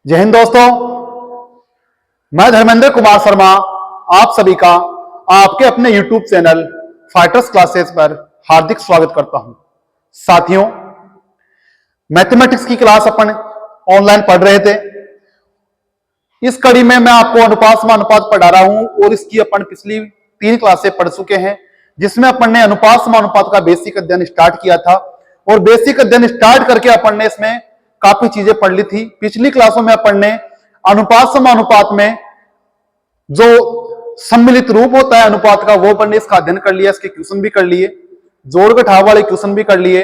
जय हिंद दोस्तों, मैं धर्मेंद्र कुमार शर्मा आप सभी का आपके अपने YouTube चैनल फाइटर्स क्लासेस पर हार्दिक स्वागत करता हूं। साथियों, मैथमेटिक्स की क्लास अपन ऑनलाइन पढ़ रहे थे। इस कड़ी में मैं आपको अनुपात समानुपात पढ़ा रहा हूं और इसकी अपन पिछली 3 क्लासें पढ़ चुके हैं, जिसमें अपन ने अनुपात समानुपात का बेसिक अध्ययन स्टार्ट किया था और बेसिक अध्ययन स्टार्ट करके अपन ने इसमें काफी चीजें पढ़ ली थी। पिछली क्लासों में अपन ने अनुपात समानुपात में जो सम्मिलित रूप होता है अनुपात का, वो अपन ने इसका अध्ययन कर लिया, इसके क्वेश्चन भी कर लिए, जोड़ घटाव वाले क्वेश्चन भी कर लिए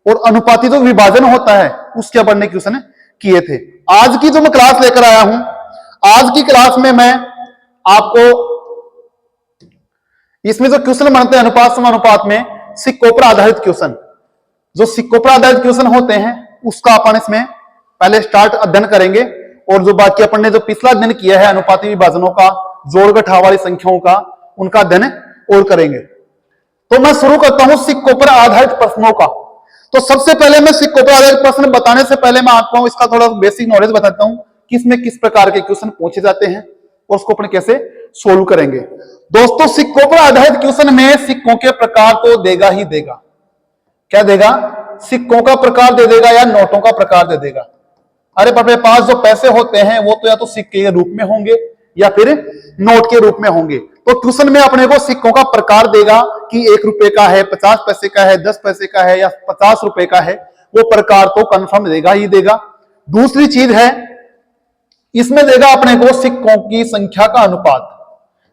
और अनुपाती जो विभाजन होता है उसके अपन ने क्वेश्चन किए थे। आज की जो मैं क्लास लेकर आया हूं, आज की क्लास में मैं आपको इसमें जो क्वेश्चन बनते हैं अनुपात समानुपात में, सिक्कों पर आधारित क्वेश्चन, जो सिक्कों पर आधारित क्वेश्चन होते हैं उसका अपन इसमें पहले स्टार्ट अध्ययन करेंगे और जो बाकी अपन ने जो पिछला अध्ययन किया है अनुपाती विभाजनों का, जोड़ घटाव वाली संख्याओं का, उनका अध्ययन और करेंगे। तो मैं शुरू करता हूं सिक्कों पर आधारित प्रश्नों का। तो सबसे पहले मैं सिक्कों पर आधारित प्रश्न बताने से पहले मैं आपको इसका थोड़ा बेसिक नॉलेज बताता हूं कि इसमें किस प्रकार के क्वेश्चन पूछे जाते हैं और उसको अपन कैसे सोल्व करेंगे। दोस्तों, सिक्कों पर आधारित क्वेश्चन में सिक्कों के प्रकार तो देगा ही देगा। क्या देगा? सिक्कों का प्रकार दे देगा या नोटों का प्रकार दे देगा। अरे अपने पास जो पैसे होते हैं वो तो या तो सिक्के के रूप में होंगे या फिर नोट के रूप में होंगे। तो क्वेश्चन में अपने को सिक्कों का प्रकार देगा कि 1 रुपए का है, 50 पैसे का है, 10 पैसे का है या 50 रुपए का है, वो प्रकार तो कंफर्म देगा ही देगा। दूसरी चीज है, इसमें देगा अपने को सिक्कों की संख्या का अनुपात।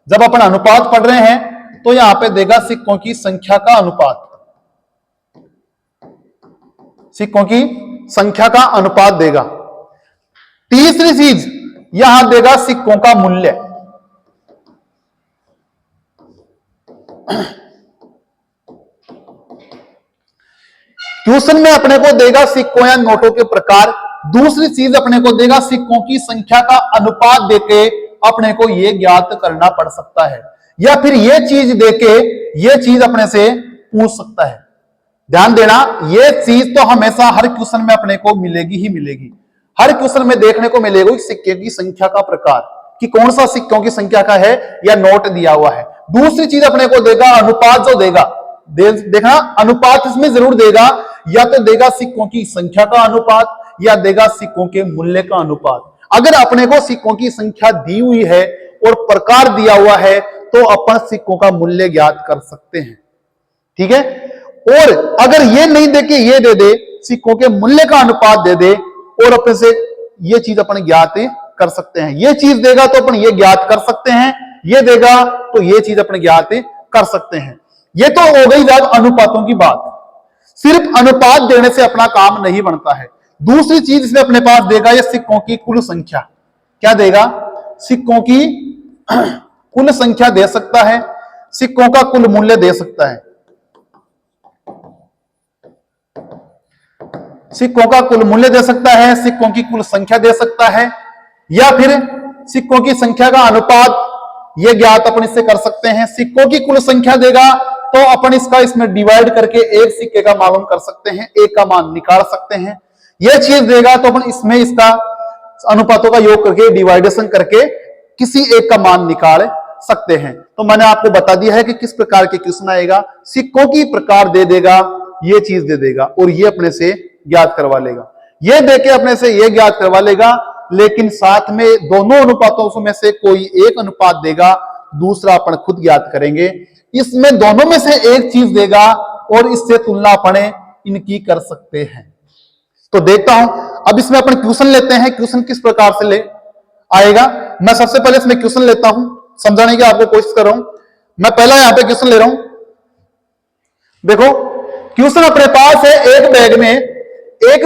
जब अपन अनुपात पढ़ रहे हैं तो यहां पे देगा सिक्कों की संख्या का अनुपात, सिक्कों की संख्या का अनुपात देगा। तीसरी चीज यहां देगा सिक्कों का मूल्य। क्वेश्चन में अपने को देगा सिक्कों या नोटों के प्रकार। दूसरी चीज अपने को देगा सिक्कों की संख्या का अनुपात देके अपने को यह ज्ञात करना पड़ सकता है, या फिर यह चीज देके यह चीज अपने से पूछ सकता है। ध्यान देना, यह चीज तो हमेशा हर क्वेश्चन में अपने को मिलेगी ही मिलेगी। हर क्वेश्चन में देखने को मिलेगा सिक्के की संख्या का प्रकार, कि कौन सा सिक्कों की संख्या का है या नोट दिया हुआ है। दूसरी चीज अपने को देगा अनुपात, जो देगा देखना अनुपात इसमें जरूर देगा, या तो देगा सिक्कों की संख्या का अनुपात या देगा सिक्कों के मूल्य का अनुपात। अगर अपने को सिक्कों की संख्या दी हुई है और प्रकार दिया हुआ है तो अपन सिक्कों का मूल्य ज्ञात कर सकते हैं। ठीक है। और अगर ये नहीं दे के ये दे दे, सिक्कों के मूल्य का अनुपात दे दे और अपने से ये चीज अपन ज्ञात कर सकते हैं। ये चीज देगा तो अपन ये ज्ञात कर सकते हैं, ये देगा तो ये चीज अपन ज्ञात कर सकते हैं। ये तो हो गई जब अनुपातों की बात। सिर्फ अनुपात देने से अपना काम नहीं बनता है। दूसरी चीज इसमें अपने पास देगा ये सिक्कों की कुल संख्या। क्या देगा? सिक्कों की कुल संख्या दे सकता है, सिक्कों का कुल मूल्य दे सकता है, सिक्कों का कुल मूल्य दे सकता है, सिक्कों की कुल संख्या दे सकता है, या फिर सिक्कों की संख्या का अनुपात ये ज्ञात अपन इससे कर सकते हैं। सिक्कों की कुल संख्या देगा तो अपन इसका इसमें डिवाइड करके एक सिक्के का मालूम कर सकते हैं, एक का मान निकाल सकते हैं। यह चीज देगा तो अपन इसमें इसका अनुपातों का योग करके डिवाइडेशन करके किसी एक का मान निकाल सकते हैं। तो मैंने आपको बता दिया है कि किस प्रकार के क्वेश्चन आएगा। सिक्कों की प्रकार दे देगा, ये चीज दे देगा और ये अपने से ज्ञात करवा लेगा, ये देके अपने से ये ज्ञात करवा लेगा, लेकिन साथ में दोनों अनुपातों में से कोई एक अनुपात देगा, दूसरा अपन खुद ज्ञात करेंगे। इसमें दोनों में से एक चीज देगा और इससे तुलना अपन इनकी कर सकते हैं। तो देखता हूं, अब इसमें अपन क्वेश्चन लेते हैं। क्वेश्चन किस प्रकार से ले आएगा, मैं सबसे पहले इसमें क्वेश्चन लेता हूं, समझाने की आपको कोशिश कर रहा हूं। मैं पहला यहां पे क्वेश्चन ले रहा हूं। देखो, क्वेश्चन अपने पास है एक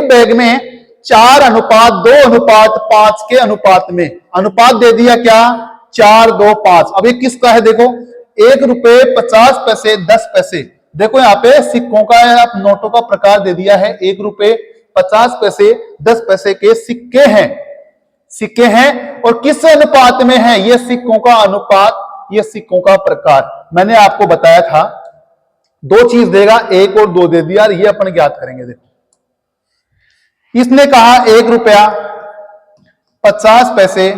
बैग में 4:2:5 के अनुपात में अनुपात दे दिया। क्या? 4:2:5। अब ये किसका है? देखो, 1 रुपए 50 पैसे 10 पैसे। देखो यहां पे सिक्कों का या नोटों का प्रकार दे दिया है। 1 रुपए 50 पैसे 10 पैसे के सिक्के हैं और किस अनुपात में है? ये सिक्कों का अनुपात, ये सिक्कों का प्रकार। मैंने आपको बताया था 2 चीज देगा, 1 और 2 दे दिया, ये अपन ज्ञात करेंगे। देखो, इसने कहा 1 रुपया 50 पैसे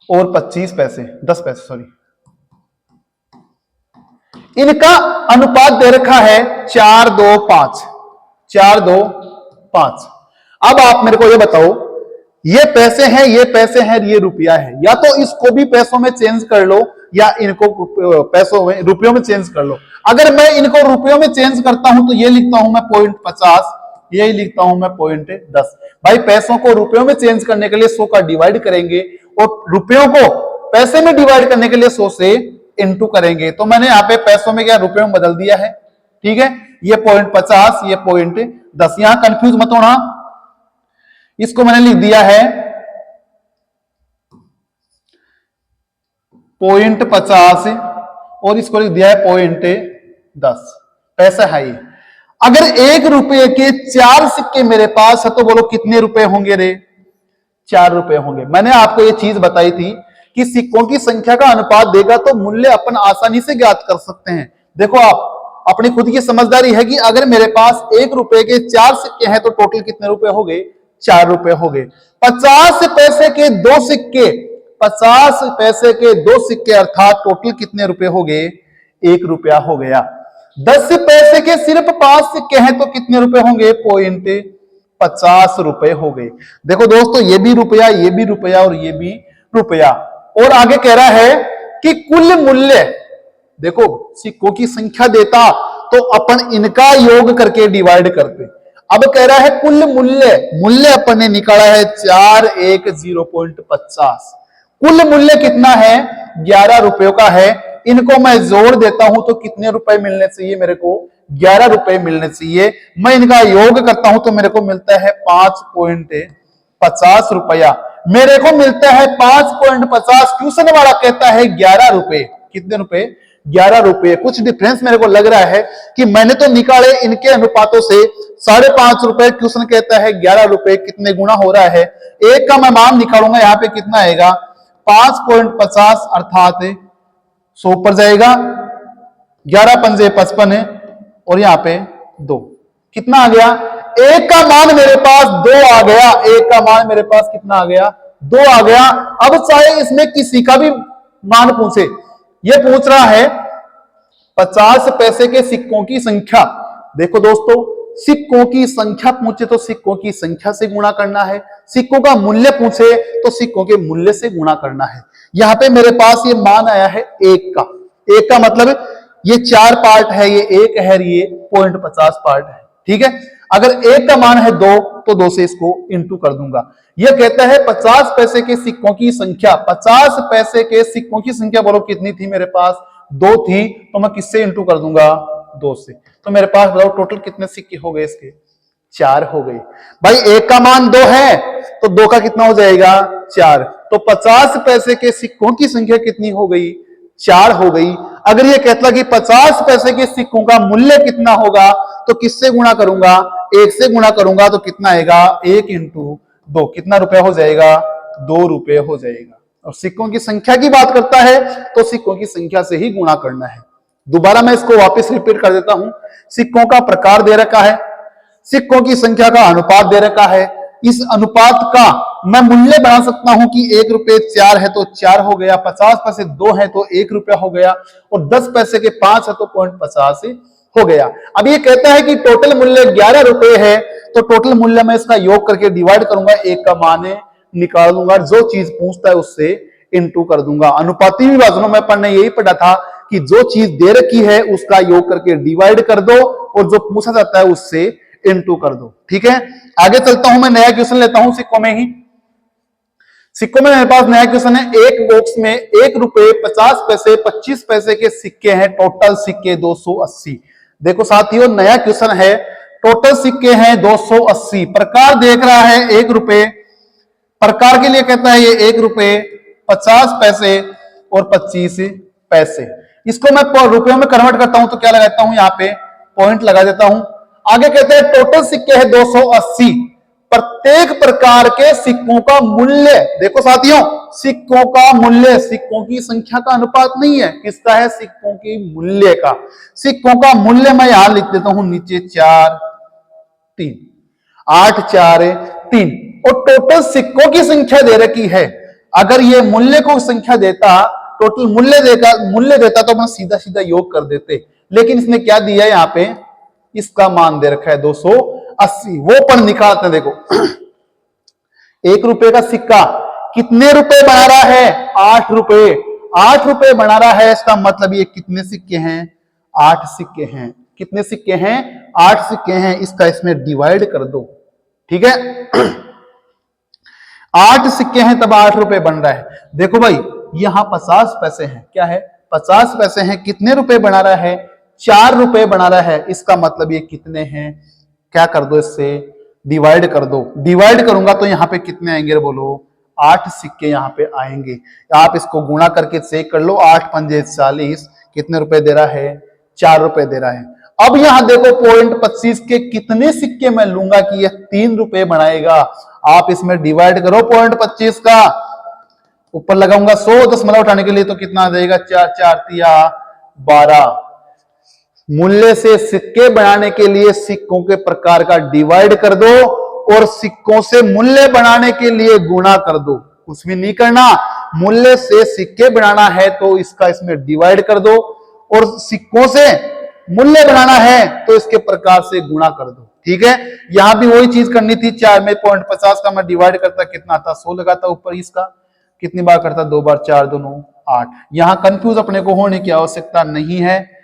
और 25 पैसे, 10 पैसे सॉरी, इनका अनुपात दे रखा है 4-2-5, 4-2-5। अब आप मेरे को ये बताओ, ये पैसे हैं, ये पैसे हैं, ये रुपया है, या तो इसको भी पैसों में चेंज कर लो या इनको पैसों में रुपयों में चेंज कर लो। अगर मैं इनको रुपयों में चेंज करता हूं तो ये लिखता हूं मैं 0.50, यही लिखता हूं मैं 0.10। भाई पैसों को रुपयों में चेंज करने के लिए 100 का डिवाइड करेंगे और रुपयों को पैसे में डिवाइड करने के लिए 100 से इंटू करेंगे। तो मैंने यहाँ पे पैसों में क्या रुपयों में बदल दिया है, ठीक है। ये 0.50, ये 0.10, यहां कंफ्यूज मत होना। इसको मैंने लिख दिया है 0.50 और इसको लिख दिया है 0.10, पैसा है ये। अगर 1 रुपये के 4 सिक्के मेरे पास है तो बोलो कितने रुपए होंगे रे? 4 रुपए होंगे। मैंने आपको ये चीज बताई थी कि सिक्कों की संख्या का अनुपात देगा तो मूल्य अपन आसानी से ज्ञात कर सकते हैं। देखो आप अपनी खुद की समझदारी है कि अगर मेरे पास 1 रुपए के 4 सिक्के हैं तो टोटल कितने रुपए हो गए? 4 रुपए हो गए। 50 पैसे के 2 सिक्के, 50 पैसे के 2 सिक्के अर्थात टोटल कितने रुपए हो गए? 1 रुपया हो गया। 10 पैसे के सिर्फ 5 सिक्के हैं तो कितने रुपए होंगे? 0.50 रुपए हो गए। देखो दोस्तों, ये भी रुपया, ये भी रुपया और ये भी रुपया। और आगे कह रहा है कि कुल मूल्य, देखो सिक्कों की संख्या देता तो अपन इनका योग करके डिवाइड करते। अब कह रहा है कुल मूल्य, मूल्य अपन ने निकाला है 410.50। कुल मूल्य कितना है? 11 रुपयों का है। इनको मैं जोड़ देता हूं तो कितने रुपए मिलने चाहिए मेरे को? 11 रुपए मिलने चाहिए। मैं इनका योग करता हूं तो मेरे को मिलता है 5.50 रुपया। मेरे को मिलता है 5.50, क्वेश्चन वाला कहता है 11 रुपए। कितने रुपए? 11 रुपए। कुछ डिफरेंस मेरे को लग रहा है कि मैंने तो निकाले इनके अनुपातों से 5.5 रुपए, क्वेश्चन कहता है 11 रुपए। कितने गुना हो रहा है? एक का मैं मान निकालूंगा, यहाँ पे कितना आएगा? 5.50 अर्थात 100 पर जाएगा, 11 पंजे 55 और यहाँ पे 2, कितना आ गया? एक का मान मेरे पास 2 आ गया। एक का मान मेरे पास कितना आ गया? 2 आ गया। अब चाहे इसमें किसी का भी मान पूछे, ये पूछ रहा है 50 पैसे के सिक्कों की संख्या। देखो दोस्तों, सिक्कों की संख्या पूछे तो सिक्कों की संख्या से गुणा करना है, सिक्कों का मूल्य पूछे तो सिक्कों के मूल्य से गुणा करना है। यहां पे मेरे पास ये मान आया है 1 का। 1 का मतलब ये 4 पार्ट है, ये 1 है, ये 0.50 पार्ट है, ठीक है। अगर 1 का मान है 2 तो 2 से इसको इंटू कर दूंगा। यह कहता है 50 पैसे के सिक्कों की संख्या। 50 पैसे के सिक्कों की संख्या बोलो कितनी थी मेरे पास? 2 थी, तो मैं किससे इंटू कर दूंगा? 2 से। तो मेरे पास बताओ टोटल कितने सिक्के हो गए इसके? 4 हो गए। भाई 1 का मान 2 है तो 2 का कितना हो जाएगा? 4। तो 50 पैसे के सिक्कों की संख्या कितनी हो गई? 4 हो गई। अगर ये कहता कि 50 पैसे के सिक्कों का मूल्य कितना होगा तो किससे गुणा करूंगा? 1 से गुणा करूंगा तो कितना आएगा? 1 इंटू 2, कितना रुपया हो जाएगा? 2 रुपये हो जाएगा। और सिक्कों की संख्या की बात करता है तो सिक्कों की संख्या से ही गुणा करना है। दोबारा मैं इसको वापस रिपीट कर देता हूं। सिक्कों का प्रकार दे रखा है, सिक्कों की संख्या का अनुपात दे रखा है। इस अनुपात का मैं मूल्य बना सकता हूं कि 1 रुपये 4 है तो 4 हो गया, 50 पैसे 2 है तो 1 रुपया हो गया, और 10 पैसे के 5 है तो 0.50 हो गया। अब ये कहता है कि टोटल मूल्य 11 रुपए है, तो टोटल मूल्य में इसका योग करके डिवाइड करूंगा, 1 का मान निकाल दूंगा, जो चीज पूछता है उससे इंटू कर दूंगा। अनुपाती विभाजनों में अपन ने यही पढ़ा था कि जो चीज दे रखी है उसका योग करके डिवाइड कर दो और जो पूछा जाता है उससे इंटू कर दो, ठीक है। आगे चलता हूं, मैं नया क्वेश्चन लेता हूं सिक्कों में ही। सिक्कों में मेरे पास नया क्वेश्चन है। एक बॉक्स में 1 रुपये 50 पैसे 25 पैसे के सिक्के हैं, टोटल सिक्के 280। देखो साथियों, नया क्वेश्चन है, टोटल सिक्के हैं 280। प्रकार देख रहा है 1 रुपये, प्रकार के लिए कहता है ये 1 रुपये 50 पैसे और 25 पैसे। इसको मैं रुपयों में कन्वर्ट करता हूं तो क्या लगाता हूं? यहाँ पे पॉइंट लगा देता हूं। आगे कहते हैं टोटल सिक्के हैं 280। प्रत्येक प्रकार के सिक्कों का मूल्य, देखो साथियों, सिक्कों का मूल्य सिक्कों की संख्या का अनुपात नहीं है, किसका है? सिक्कों की मूल्य का। सिक्कों का मूल्य मैं यहां लिख देता हूं नीचे 4 3 8 4 3 और टोटल सिक्कों की संख्या दे रखी है। अगर ये मूल्य को संख्या देता, टोटल मूल्य देता तो हम सीधा सीधा योग कर देते, लेकिन इसने क्या दिया यहाँ पे, इसका मान दे रखा है 280। वो पर निकालते हैं। देखो 1 रुपए का सिक्का कितने रुपए बना रहा है, 8 रुपए। 8 रुपए बना रहा है, इसका मतलब ये कितने सिक्के हैं, 8 सिक्के हैं। कितने सिक्के हैं, 8 सिक्के हैं। इसका इसमें डिवाइड कर दो, ठीक है। 8 सिक्के हैं तब 8 रुपए बन रहा है। देखो भाई यहां 50 पैसे हैं, क्या है, 50 पैसे हैं। कितने रुपए बना रहा है, 4 रुपए बना रहा है। इसका मतलब ये कितने हैं, क्या कर दो, इससे डिवाइड कर दो। डिवाइड करूंगा तो यहां पे कितने आएंगे, बोलो 8 सिक्के यहां पे आएंगे। आप इसको गुणा करके चेक कर लो, 8 पंजे 40, कितने रुपए दे रहा है, 4 रुपए दे रहा है। अब यहां देखो पॉइंट 25 के कितने सिक्के मैं लूंगा कि यह 3 रुपए बनाएगा। आप इसमें डिवाइड करो पॉइंट 25 का, ऊपर लगाऊंगा 100 दशमलव उठाने के लिए, तो कितना आ जाएगा, 4 4 तिया 12। मूल्य से सिक्के बनाने के लिए सिक्कों के प्रकार का डिवाइड कर दो और सिक्कों से मूल्य बनाने के लिए गुणा कर दो। कुछ भी नहीं करना, मूल्य से सिक्के बनाना है तो इसका इसमें डिवाइड कर दो, और सिक्कों से मूल्य बनाना है तो इसके प्रकार से गुणा कर दो, ठीक है। यहां भी वही चीज करनी थी। 4 में पॉइंट 50 का मैं डिवाइड करता कितना आता, 100 लगाता ऊपर, इसका कितनी बार करता, 2 बार, 4 2 9 8। यहां कंफ्यूज अपने को होने की आवश्यकता नहीं है।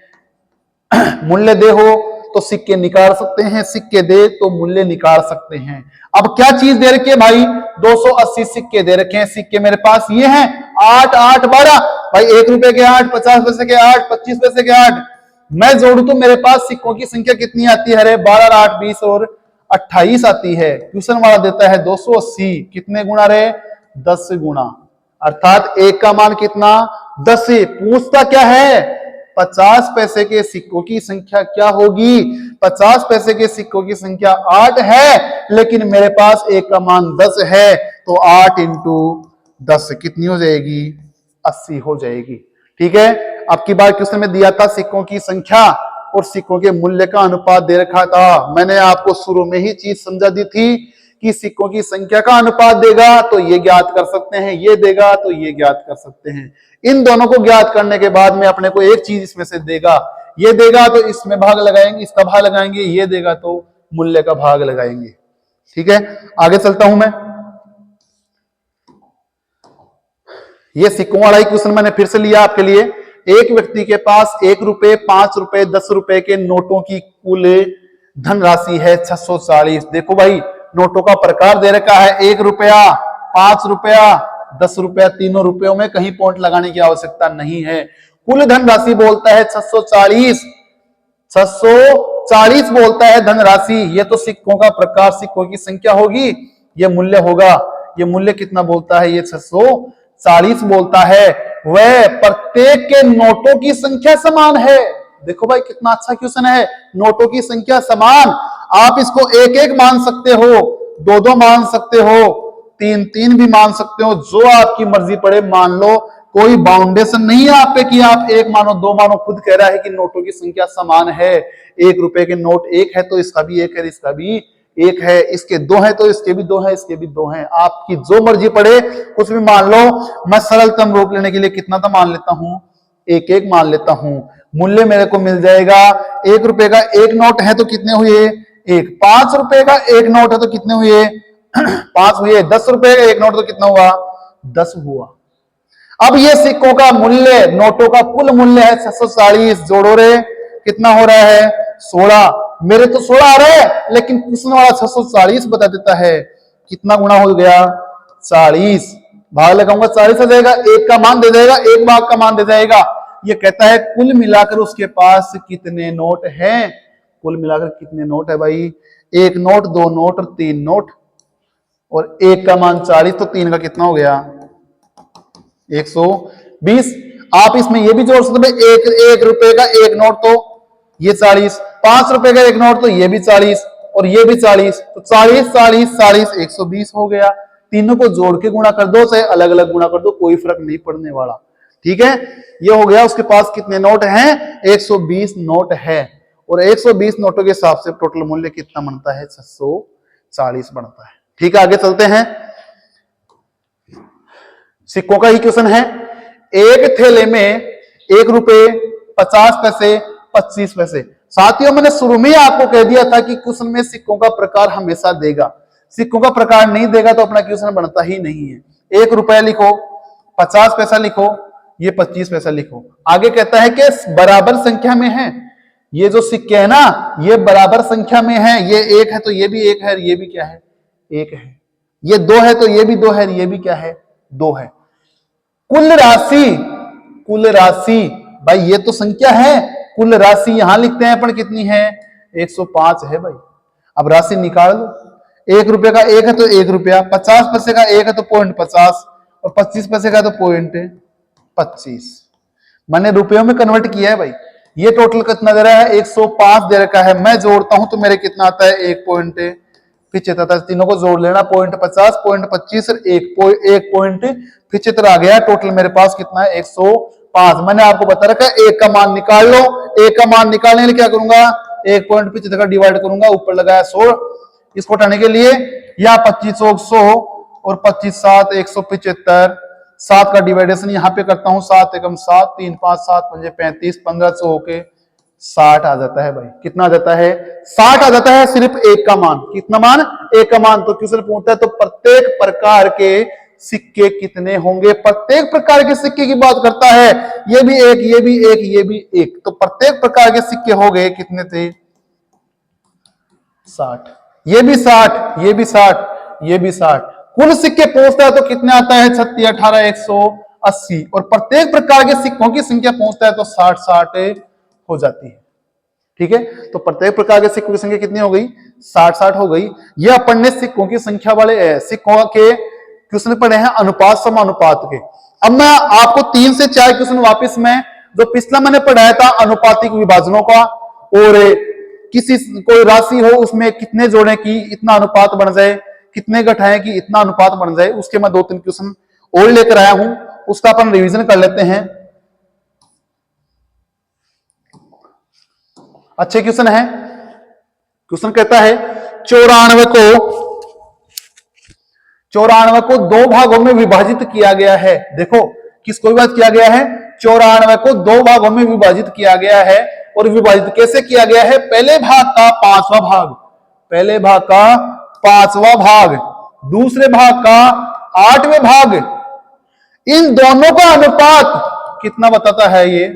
मूल्य दे हो तो सिक्के निकाल सकते हैं, सिक्के दे तो मूल्य निकाल सकते हैं। अब क्या चीज दे रखी है भाई, 280 सिक्के दे रखे हैं। सिक्के मेरे पास ये हैं 8 8 12, भाई 1 रुपए के 8, 50 पैसे के 8, 25 पैसे के 8। मैं जोड़ू तो मेरे पास सिक्कों की संख्या कितनी आती है, 12 8 20 और 28 आती है। ट्यूशन वाला देता है 280, कितने गुना रहे, 10 गुना, अर्थात 1 का मान कितना, 10। पूछता क्या है, 50 पैसे के सिक्कों की संख्या क्या होगी। 50 पैसे के सिक्कों की संख्या 8 है, लेकिन मेरे पास 1 का मान 10 है, तो 8 इंटू 10 कितनी हो जाएगी, 80 हो जाएगी, ठीक है। अब की बार क्वेश्चन में दिया था सिक्कों की संख्या और सिक्कों के मूल्य का अनुपात दे रखा था। मैंने आपको शुरू में ही चीज समझा दी थी कि सिक्कों की संख्या का अनुपात देगा तो ये ज्ञात कर सकते हैं, ये देगा तो ये ज्ञात कर सकते हैं। इन दोनों को ज्ञात करने के बाद में अपने को एक चीज इसमें से देगा, ये देगा तो इसमें भाग लगाएंगे, इसका भाग लगाएंगे, ये देगा तो मूल्य का भाग लगाएंगे, ठीक है। आगे चलता हूं मैं। ये सिक्कों वाला ही क्वेश्चन मैंने फिर से लिया आपके लिए। एक व्यक्ति के पास 1 रुपए, 5 रुपए, 10 रुपए के नोटों की कुल धनराशि है 640। देखो भाई नोटों का प्रकार दे रखा है, 1 रुपया, 5 रुपया, 10 रुपया, तीनों रुपयों में कहीं पॉइंट लगाने की आवश्यकता नहीं है। कुल धनराशि बोलता है 640, 640 बोलता है धनराशि। ये तो सिक्कों का प्रकार, सिक्कों की संख्या होगी, ये मूल्य होगा। ये मूल्य कितना बोलता है, ये 640 बोलता है। वह प्रत्येक के नोटों की संख्या समान है। देखो भाई कितना अच्छा क्वेश्चन है, नोटों की संख्या समान। आप इसको 1 1 मान सकते हो, 2 2 मान सकते हो, 3 3 भी मान सकते हो, जो आपकी मर्जी पड़े मान लो। कोई बाउंडेशन नहीं है आप पे कि आप 1 मानो 2 मानो। खुद कह रहा है कि नोटों की संख्या समान है। 1 रुपए के नोट 1 है तो इसका भी 1 है, इसका भी 1 है, इसके 2 है तो इसके भी 2 है, इसके भी 2 है। आपकी जो मर्जी पड़े कुछ भी मान लो। मैं सरलतम रूप लेने के लिए कितना तो मान लेता हूं, 1 1 मान लेता हूं। मूल्य मेरे को मिल जाएगा, 1 रुपए का 1 नोट है तो कितने हुए, 1। 5 रुपए का 1 नोट है तो कितने हुए, 5 हुए। 10 रुपए का 1 नोट तो कितना हुआ, 10 हुआ। अब ये सिक्कों का मूल्य, नोटों का कुल मूल्य है 640। जोड़ो रे, कितना हो रहा है, 16। मेरे तो 16 आ रहा है, लेकिन क्वेश्चन वाला 640 बता देता है। कितना गुना हो गया, 40। भाग लगाऊंगा 40 आ जाएगा, 1 का मान दे देगा, 1 भाग का मान दे जाएगा। ये कहता है कुल मिलाकर उसके पास कितने नोट हैं। कुल मिलाकर कितने नोट है भाई, 1 नोट, 2 नोट और 3 नोट, और 1 का मान 40, तो 3 का कितना हो गया, 120। आप इसमें ये भी जोड़ सकते हैं, 1 रुपए का 1 नोट तो ये 40, 5 रुपए का 1 नोट तो ये भी 40 और ये भी 40, तो 40 40 40 120 हो गया। तीनों को जोड़ के गुणा कर दो, चाहे अलग अलग गुणा कर दो, कोई फर्क नहीं पड़ने वाला, ठीक है। ये हो गया, उसके पास कितने नोट हैं, 120 नोट है। और 120 नोटों के हिसाब से टोटल मूल्य कितना बनता है, 640 बनता है। ठीक है, आगे चलते हैं। सिक्कों का ही क्वेश्चन है। एक थैले में 1 रुपए 50 पैसे 25 पैसे। साथियों, मैंने शुरू में ही आपको कह दिया था कि क्वेश्चन में सिक्कों का प्रकार हमेशा देगा, सिक्कों का प्रकार नहीं देगा तो अपना क्वेश्चन बनता ही नहीं है। 1 रुपया लिखो, 50 पैसा लिखो, ये 25 पैसा लिखो। आगे कहता है कि बराबर संख्या में है। ये जो सिक्के है ना, ये बराबर संख्या में है। ये 1 है तो ये भी 1 है, ये भी क्या है, 1 है। ये 2 है तो ये भी 2 है, ये भी क्या है, 2 है। कुल राशि, कुल राशि, भाई ये तो संख्या है, कुल राशि यहां लिखते हैं पर कितनी है, 105 है भाई। अब राशि निकाल लो। 1 रुपए का 1 है तो 1 रुपया, 50 पैसे का 1 है तो 0.50 और 25 पैसे का तो 0.25। मैंने रुपयों में कन्वर्ट किया है भाई। ये टोटल कितना दे रहा है, 105 दे रखा है। मैं जोड़ता हूं तो मेरे कितना आता है, 1.75। तीनों को जोड़ लेना, 0.50 0.25 और 1.75 आ गया। टोटल मेरे पास कितना है, 105। मैंने आपको बता रखा है 1 का मान निकाल लो। 1 का मान निकालने के लिए क्या करूंगा, 1.75 का डिवाइड करूंगा, ऊपर लगाया 100। इसको हटाने के लिए या 25 100 और 25 7 175। 7 का डिवाइडेशन यहां पे करता हूं, 7 एकम 7 3 5 7 5 35 15 100 होके 60 आ जाता है भाई। कितना आ जाता है, 60 आ जाता है। सिर्फ 1 का मान, कितना मान, 1 का मान। तो क्वेश्चन पूछता है तो प्रत्येक प्रकार के सिक्के कितने होंगे। प्रत्येक प्रकार के सिक्के की बात करता है। ये भी 1, ये भी 1, ये भी 1, तो प्रत्येक प्रकार के सिक्के हो गए कितने थे, 60। ये भी 60, ये भी 60, ये भी 60। कुल सिक्के पहुंचता है तो कितने आता है, 36 18 180। और प्रत्येक प्रकार के सिक्कों की संख्या पहुंचता है तो 60 60 हो जाती है। ठीक है, तो प्रत्येक प्रकार के सिक्कों की संख्या कितनी हो गई, 60 60 हो गई। यह अपन ने सिक्कों की संख्या वाले सिक्कों के क्वेश्चन पढ़े हैं, अनुपात समानुपात के। अब मैं आपको 3 से 4 क्वेश्चन वापस में, जो पिछला मैंने पढ़ाया था अनुपातिक विभाजनों का, और किसी कोई राशि हो उसमें कितने जोड़े की इतना अनुपात बन जाए, कितने घटाएं कि इतना अनुपात बन जाए, उसके मैं 2-3 क्वेश्चन और लेकर आया हूं। उसका अपन रिवीजन कर लेते हैं। अच्छे क्वेश्चन है। क्वेश्चन कहता है 94 को 2 भागों में विभाजित किया गया है। देखो किसको विभाजित किया गया है, 94 को 2 भागों में विभाजित किया गया है। और विभाजित कैसे किया गया है, पहले भाग का 5वां भाग, पहले भाग का 5वां भाग, दूसरे भाग का 8वें भाग, इन दोनों का अनुपात कितना बताता है, ये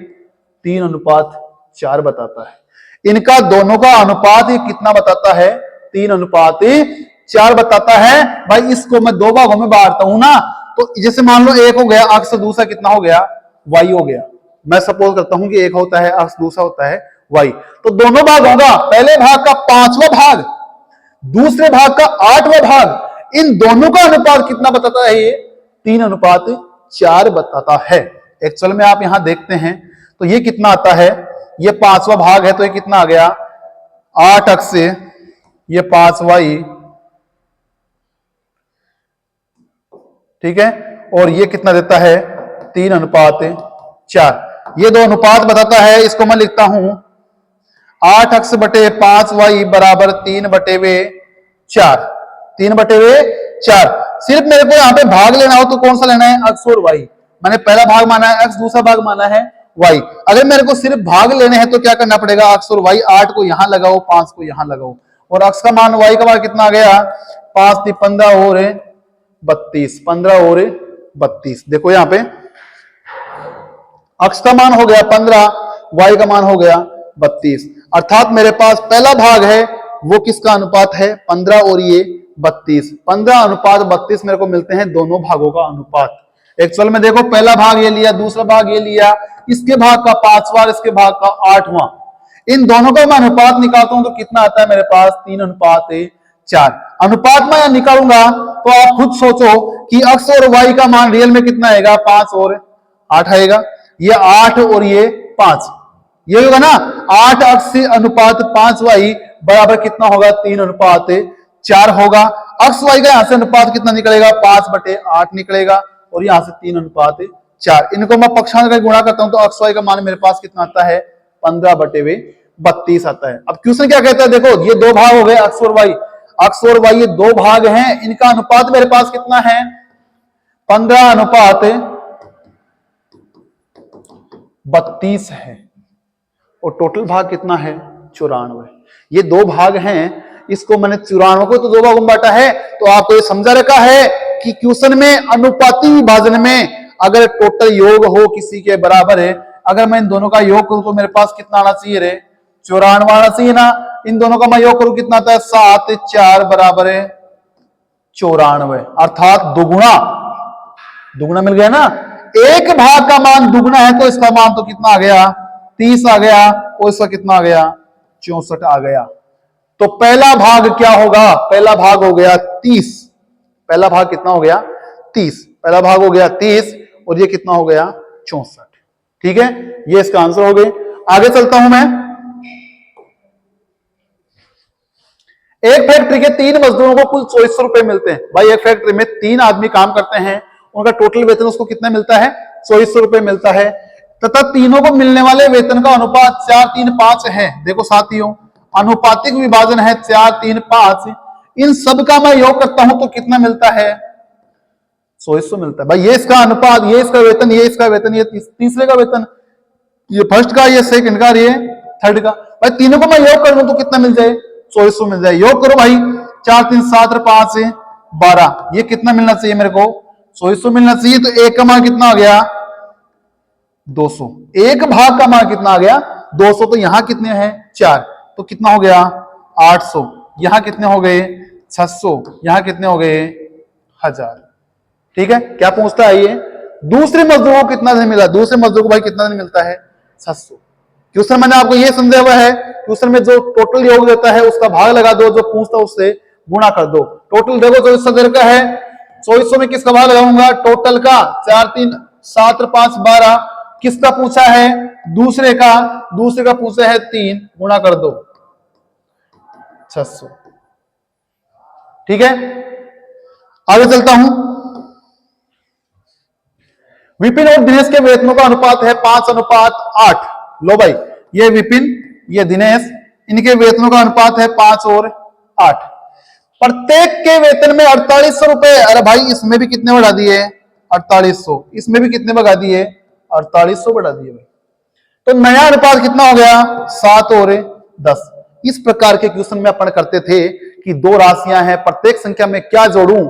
3:4 बताता है। इनका दोनों का अनुपात ये कितना बताता है, 3:4 बताता है। भाई इसको मैं 2 भागों में बांटता हूं ना, तो जैसे मान लो 1 हो गया अक्ष, दूसरा कितना हो गया, y हो गया। मैं सपोज करता हूं कि 1 होता है अक्ष, दूसरा होता है y, तो दोनों भाग होगा, पहले भाग का 5वां भाग, दूसरे भाग का 8वां भाग, इन दोनों का अनुपात कितना बताता है, ये 3:4 बताता है। एक्चुअल में आप यहां देखते हैं तो ये कितना आता है, ये 5वां भाग है तो ये कितना आ गया, 8 अक्ष से ये 5y, ठीक है, और ये कितना देता है, 3:4। ये 2 अनुपात बताता है। इसको मैं लिखता हूं 8 अक्ष बटे 5y बराबर 3/4, 3/4। सिर्फ मेरे को यहां पे भाग लेना हो तो कौन सा लेना है, अक्ष और y। मैंने पहला भाग माना है अक्ष, दूसरा भाग माना है y। अगर मेरे को सिर्फ भाग लेने हैं तो क्या करना पड़ेगा, अक्ष और y, 8 को यहां लगाओ, 5 को यहां लगाओ, और अक्ष का मान y का मान कितना आ गया, 5 × 15 और 32, 15 और 32। देखो यहां पे अक्ष का मान हो गया 15, y का मान हो गया 32। अर्थात मेरे पास पहला भाग है वो किसका अनुपात है, 15 और ये 32। 15:32 मेरे को मिलते हैं दोनों भागों का अनुपात। एक्चुअल में देखो पहला भाग ये लिया, दूसरा भाग ये लिया, इसके भाग का 5वां, इसके भाग का 8वां, इन दोनों का मैं अनुपात निकालता हूं तो कितना आता है मेरे पास, 3:4। अनुपात में निकालूंगा तो आप खुद सोचो कि अक्ष और y का मान रियल में कितना आएगा, 5 और 8 आएगा। ये 8 और ये 5, ये होगा ना, 8 अक्ष अनुपात 5y बराबर कितना होगा, 3:4 होगा। अक्ष y का यहां से अनुपात कितना निकलेगा, 5/8 निकलेगा, और यहां से 3:4। इनको मैं पक्षांतर गुणा करता हूं तो अक्ष y का मान मेरे पास कितना आता है, 15/32 आता है। अब क्वेश्चन क्या कहता है, देखो ये 2 भाग हो गए अक्ष और y। x और y ये दो भाग हैं, इनका अनुपात मेरे पास कितना है 15 अनुपात 32 है, और टोटल भाग कितना है 94। ये दो भाग हैं, इसको मैंने 94 को तो दो भागों में बांटा है। तो आपको ये समझा रखा है कि क्वेश्चन में अनुपाती विभाजन में अगर टोटल योग हो किसी के बराबर है, अगर मैं इन दोनों का योग करूं तो मेरे पास कितना आना चाहिए रे 94 आना चाहिए ना। इन दोनों का मैं योग करूं कितना आता है 7 4 बराबर है 94, अर्थात दुगुना। दुगुना मिल गया ना, एक भाग का मान दुगुना है तो इसका मान तो कितना आ गया 30 आ गया, और इसका कितना आ गया 64 आ गया। तो पहला भाग क्या होगा, पहला भाग हो गया 30, पहला भाग कितना हो गया 30, पहला भाग हो गया 30 और ये कितना हो गया 64। ठीक है, ये इसका आंसर हो गए। आगे चलता हूं मैं। एक फैक्ट्री के 3 मजदूरों को कुल 2400 रुपए मिलते हैं। भाई एक फैक्ट्री में 3 आदमी काम करते हैं, उनका टोटल वेतन उसको कितना मिलता है 2400 रुपए मिलता है, तथा तीनों को मिलने वाले वेतन का अनुपात 4 3 5 है। देखो साथियों, अनुपातिक विभाजन है 4 3 5, इन सब का मैं योग करता हूं तो कितना मिलता है 2400 मिलता है। भाई ये इसका अनुपात, ये इसका वेतन, ये इसका वेतन, ये तीसरे का वेतन, ये फर्स्ट का, ये सेकंड का, ये थर्ड का। भाई तीनों को मैं योग कर लूं तो कितना मिल जाए 2400 मिल जाए। योग करो भाई, 4 3 7 5 12, ये कितना मिलना चाहिए मेरे को 2400 मिलना चाहिए। तो एक का मान कितना आ गया 200, एक भाग का मान कितना आ गया 200। तो यहां कितने हैं 4, तो कितना हो गया 800, यहां कितने हो गए 600, यहां कितने हो गए 1000। ठीक है, क्या पूछता है ये दूसरे मजदूर को कितना दिन मिला, दूसरे मजदूर को भाई कितना दिन मिलता है 600। क्वेश्चन मैंने आपको ये समझा हुआ है, क्वेश्चन में जो टोटल योग देता है उसका भाग लगा दो, जो पूछता है उससे गुणा कर दो। टोटल देखो 2400 का है, 2400 में किसका भाग लगाऊंगा टोटल का, 4 3 7 5 12, किसका पूछा है दूसरे का, दूसरे का पूछा है 3, गुणा कर दो 600। ठीक है, आगे चलता हूं। विपिन और दिनेश के वेतनों का अनुपात है 5 अनुपात 8। लो भाई, ये विपिन ये दिनेश, इनके वेतनों का अनुपात है 5 और 8। प्रत्येक के वेतन में 4800 रुपए। अरे भाई इसमें भी कितने बढ़ा दिए 4800, इसमें भी कितने बढ़ा दिए 4800 बढ़ा दिए भाई। तो नया अनुपात कितना हो गया 7 और 10। इस प्रकार के क्वेश्चन में अपन करते थे कि दो राशियां हैं, प्रत्येक संख्या में क्या जोड़ूं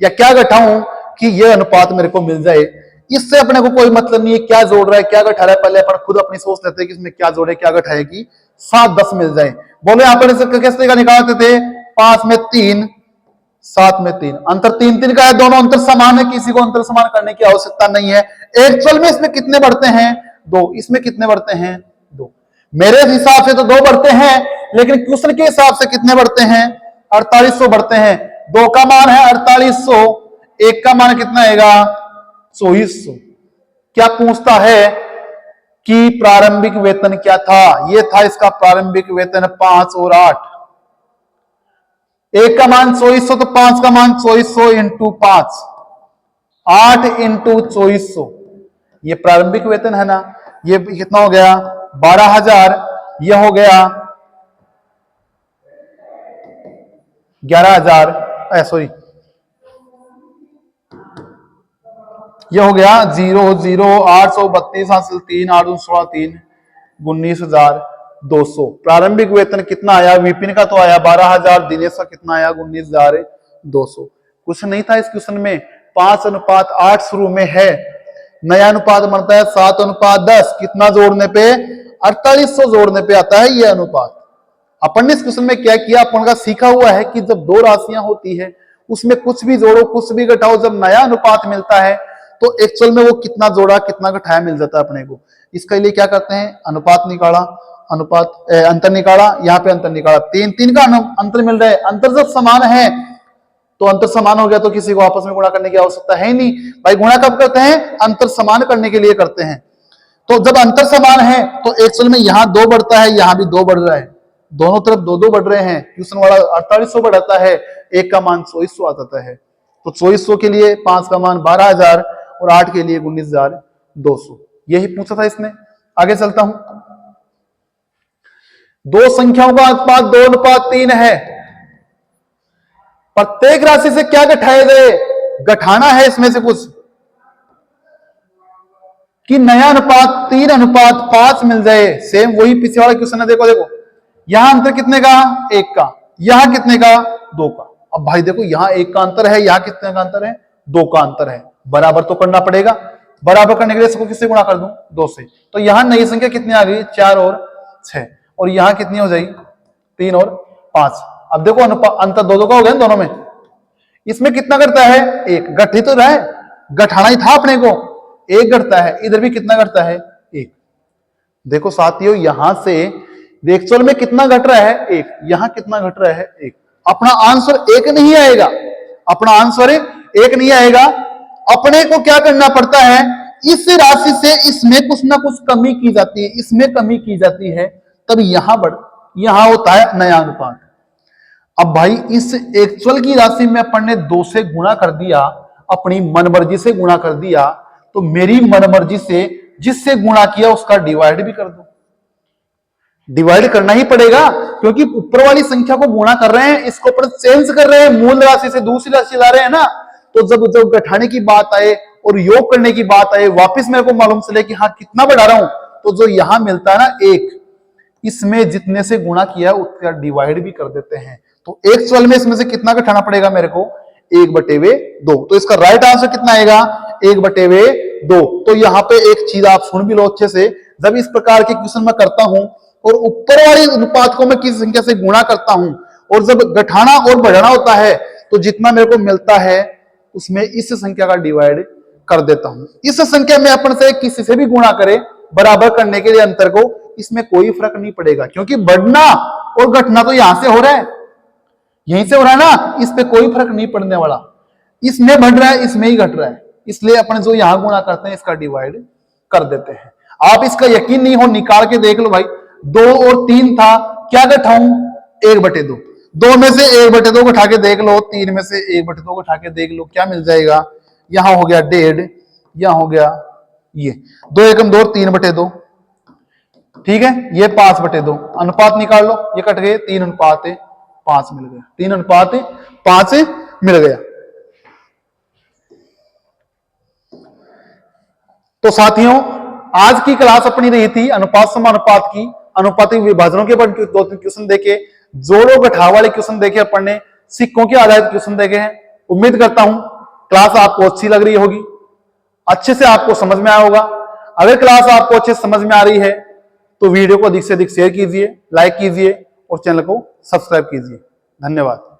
या क्या घटाऊं कि यह अनुपात मेरे को मिल जाए। इससे अपने को कोई मतलब नहीं है क्या जोड़ रहा है क्या घटा रहा है, पहले अपन खुद अपनी सोच लेते हैं कि इसमें क्या जोड़े क्या घटाए कि 7 10 मिल जाए। बोले अपन इसे किस तरीका निकालते थे, 5 में 3 7 में 3, अंतर 3 3 का है, दोनों अंतर समान है, किसी को अंतर समान करने की आवश्यकता नहीं है। एक्चुअल में इसमें कितने बढ़ते हैं 2, इसमें कितने बढ़ते हैं 2। मेरे हिसाब से तो 2 बढ़ते हैं, लेकिन क्वेश्चन के हिसाब से कितने बढ़ते हैं 4800 बढ़ते हैं। 2 का मान है 4800, 1 का मान कितना आएगा 2400। क्या पूछता है कि प्रारंभिक वेतन क्या था, ये था इसका प्रारंभिक वेतन 5 और 8। 1 का मान 2400 तो 5 का मान 2400 इंटू 5, 8 इंटू 2400, ये प्रारंभिक वेतन है ना। ये कितना हो गया 12000, ये हो गया 11000, सॉरी ये हो गया 0 0 832 हासिल 3 8 16 3 19200। प्रारंभिक वेतन कितना आया, विपिन का तो आया 12000, दिनेश का कितना आया 19200। क्वेश्चन नहीं था इस क्वेश्चन में 5 अनुपात 8 शुरू में है, नया अनुपात बनता है 7 अनुपात 10, कितना जोड़ने पे 4800 जोड़ने पे आता है ये अनुपात। अपन ने इस क्वेश्चन में क्या किया, अपन का सीखा हुआ है कि जब दो राशियां होती है उसमें कुछ भी जोड़ो कुछ भी घटाओ, जब नया अनुपात मिलता है तो एक्चुअल में वो कितना जोड़ा कितना घटाया मिल जाता है अपने को। इसके लिए क्या करते हैं, अनुपात निकाला, अनुपात अंतर निकाला, यहाँ पे अंतर निकाला, 3 3 का अंतर मिल रहा है। अंतर जब समान है तो अंतर समान हो गया तो किसी को आपस में गुणा करने की आवश्यकता है नहीं भाई। गुणा कब करते हैं, अंतर समान करने के लिए करते हैं। तो जब अंतर समान है तो एक्चुअल में यहाँ 2 बढ़ता है, यहाँ भी 2 बढ़ रहा है, दोनों तरफ 2 2 बढ़ रहे हैं। ट्यूशन वाला 4800 बढ़ाता है, 1 का मान 2400 आ जाता है। तो 2400 के लिए 5 का मान 12000 और 8 के लिए 19200, यही पूछा था इसने। आगे चलता हूं। दो संख्याओं का अनुपात 2 अनुपात 3 है। प्रत्येक राशि से क्या घटाए गए, घटाना है इसमें से कुछ, कि नया अनुपात 3:5 मिल जाए। सेम वही पीछे वाला क्वेश्चन है, देखो देखो यहां अंतर कितने का, 1 का, यहां कितने का, 2 का। अब भाई देखो यहां 1 का अंतर है, यहां कितने का अंतर है, 2 का अंतर है, बराबर तो करना पड़ेगा। बराबर करने के लिए इसको किससे गुणा कर दूं, 2 से। तो यहां नई संख्या कितनी आ गई, 4 और 6, और यहां कितनी हो जाएगी, 3 और 5। अब देखो अंतर 2 का हो गया दोनों में। इसमें कितना घटता है, 1 घट ही तो रहा है, घटाना ही था अपने को, 1 घटता है। इधर भी कितना घटता है, 1। देखो साथियों यहां से एक्चुअल में कितना घट रहा है, 1, यहां कितना घट रहा है, 1। अपना आंसर 1 नहीं आएगा, अपना आंसर 1 नहीं आएगा। अपने को क्या करना पड़ता है, इस राशि से इसमें कुछ ना कुछ कमी की जाती है, इसमें कमी की जाती है, तब यहां होता है नया अनुपात। अब भाई इस एक्चुअल की राशि में अपन ने 2 से गुणा कर दिया, अपनी मनमर्जी से गुणा कर दिया, तो मेरी मनमर्जी से जिससे गुणा किया उसका डिवाइड भी कर दो। डिवाइड करना ही पड़ेगा, क्योंकि ऊपर वाली संख्या को गुणा कर रहे हैं, इसको अपन चेंज कर रहे हैं, मूल राशि से दूसरी राशि ला रहे हैं ना। तो जब घटाने की बात आए और योग करने की बात आए, वापस मेरे को मालूम चले कि हाँ कितना बढ़ा रहा हूं, तो जो यहां मिलता है ना 1, इसमें जितने से गुणा किया उसका डिवाइड भी कर देते हैं। तो एक्चुअल में इसमें से कितना घटाना पड़ेगा मेरे को, 1/2। तो इसका राइट आंसर कितना आएगा, 1/2। तो यहाँ पे एक चीज आप सुन भी लो अच्छे से, जब इस प्रकार के क्वेश्चन मैं करता हूं और ऊपर वाली अनुपात को मैं किसी संख्या से गुणा करता हूं, और जब घटाना और बढ़ाना होता है, तो जितना मेरे को मिलता है उसमें इस संख्या का डिवाइड कर देता हूं। इस संख्या में अपन से किसी से भी गुणा करे बराबर करने के लिए अंतर को, इसमें कोई फर्क नहीं पड़ेगा, क्योंकि बढ़ना और घटना तो यहां से हो रहा है, यहीं से हो रहा है ना, इस पे कोई फर्क नहीं पड़ने वाला। इसमें बढ़ रहा है, इसमें ही घट रहा है, इसलिए अपन जो यहां गुणा करते हैं इसका डिवाइड कर देते हैं। आप इसका यकीन नहीं हो, निकाल के देख लो भाई, 2 और 3 था, क्या घटाऊं, 1/2। 2 में से 1/2 घटा के देख लो, 3 में से 1/2 घटा के देख लो, क्या मिल जाएगा, यहां हो गया 1.5, यहां हो गया ये 2 एकम 2, 3/2, ठीक है, ये 5/2। अनुपात निकाल लो, ये कट गए, 3:5 मिल गया, 3:5 मिल गया। तो साथियों आज की क्लास अपनी रही थी अनुपात समानुपात की, अनुपातिक विभाजनों के ऊपर 2-3 क्वेश्चन देखे, जोड़ो घटाव वाले क्वेश्चन देखे अपन ने, सिक्कों के आधारित क्वेश्चन देखे हैं। उम्मीद करता हूं क्लास आपको अच्छी लग रही होगी, अच्छे से आपको समझ में आया होगा। अगर क्लास आपको अच्छे से समझ में आ रही है तो वीडियो को अधिक से अधिक शेयर कीजिए, लाइक कीजिए और चैनल को सब्सक्राइब कीजिए। धन्यवाद।